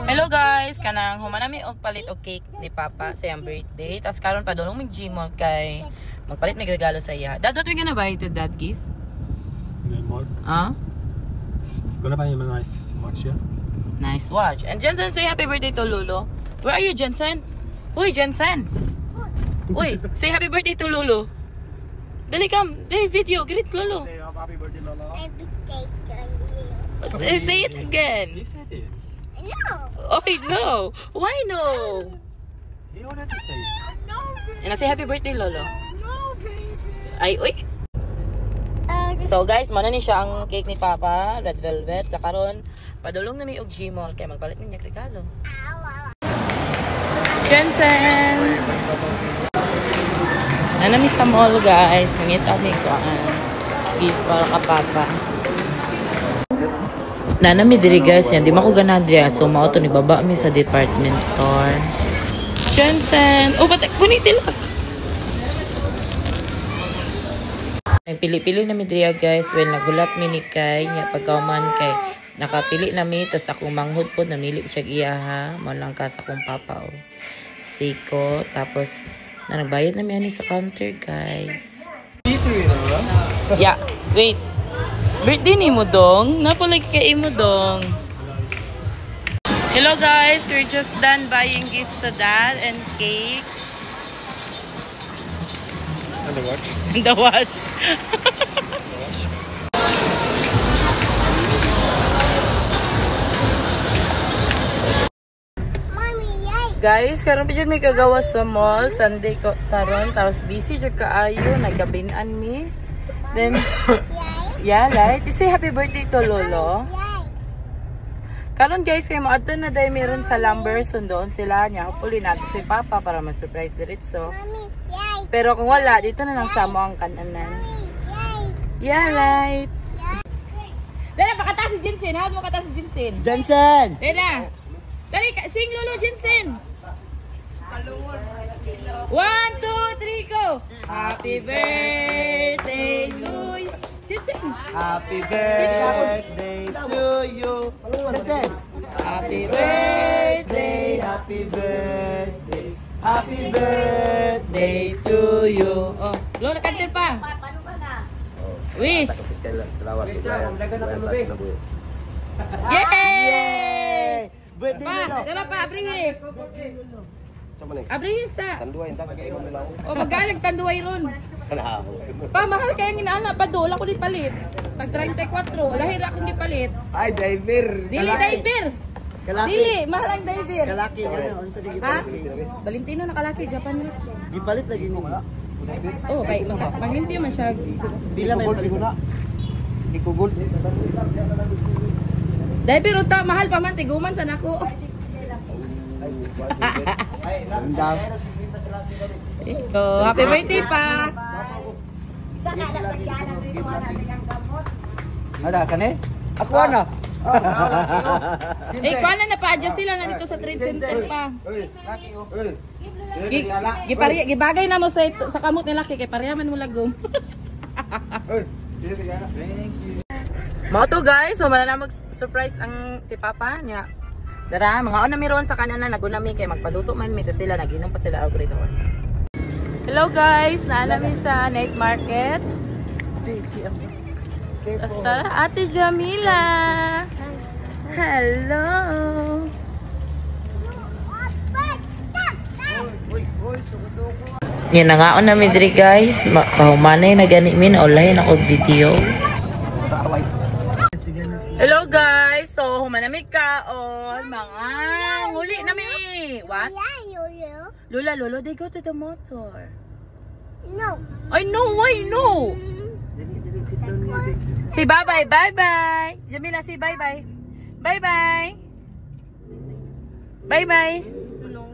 Hello guys, kanang humanami og palit og cake ni Papa sa iyang birthday. Tas karon pa doon mig Gmall kay magpalit mig regalo sa iya. Dad, what we gonna buy to that gift? Gmall. Ah? Gonna buy him a nice watch, yeah? Nice watch. And Jensen, say happy birthday to Lulu. Where are you, Jensen? Uy, Jensen. Uy, say happy birthday to Lulu. Dali kam, dali video, greet Lulu. Say happy birthday, Lola. Say it again. He said it. Oh no. Why no? He already said it. No, baby. And say happy birthday, Lolo. No, baby. Ay, uy. So guys, mo na ni siya ang cake ni Papa, red velvet. Sa karon, padulong na mi og Gmall kay magpalit mi niya regalo. Jensen. Ano mi sa mall guys, mangita mi ko ang gift para ka Papa. Nana mi diri guys, yan di mako gana diri so mao to ni baba mi sa department store. Jensen, oh ba't kunitil ako? Nagpili-pili na mi diri guys, well nagulat mi ni kay nya pagkauman kay nakapili na mi tas akong manghud pod namili siya iya ha, mo lang ka sa akong papa o. Siko, tapos na nagbayad na mi ani sa counter guys. Yeah, wait. Birthday ni mo dong? Napalag kay mo dong. Hello guys, we're just done buying gifts to Dad and cake. And the watch. And the watch. Guys, karon pa dyan may kagawa sa mall. Sunday ko karon, tapos busy dyan kaayo, nagabinan mi. Then, yeah, right? You say happy birthday to Lolo. Karon guys, kay maadto na day meron sa Lumberson doon sila niya. Hopefully natin si Papa para ma-surprise diretso. Pero kung wala, dito na lang sa mo ang kananan. Yeah, right. Dala, pakata si Jensen. Hawad mo kata si Jensen. Jensen! Dala. Dali, sing Lolo Jensen. 1, 2, 3, go! Happy birthday to you. Jensen. Happy birthday to you. Jensen! Happy birthday. Happy birthday. Happy birthday to you. Oh, Lolo, nakantil pa. Wish. Yay! Birthday Pa, nilo. dala pa, abrihin. Abrihin sa. Tanduay, hindi kayo nila. O, magalang tanduay ron. Pa, mahal kaya ginala pa doon. Ako di palit. Tag 34. Lahir akong di palit. Ay, diver. Dili, diver. Kalaki. Dili, mahal ang diver. Kalaki. Unsa di Ha? gipalit? Valentino na kalaki, Japan watch. Gipalit lagi mo. Oh, kay maglimpyo man siya. Pila may palit? Ikugol. Diver unta, mahal pa man, tiguman sa nako. Andam. So, happy birthday pa. Ada kan eh? Ako na. Eh, kuha na pa-adjust sila na dito sa trade center pa. Gibagay na mo sa kamot ni laki kay parehaman mo lagom. Mga to guys, so na mag-surprise ang si Papa niya. Dara, mga ona miron sa kanan nagunami kay magpaluto man mi sila naginom pa sila og rito. Hello guys, naanami sa night market. Tara, Ate Jamila. Hello. Yan na nga ako na midri guys. Pahumanay na gani min. Online ako video. Hello guys. So, humanamig ka on mga huli na mi. What? Lola, Lolo, they go to the motor. No. I know, why no? Say bye-bye, bye-bye. Jamila, say bye-bye. Bye-bye. Bye-bye. No.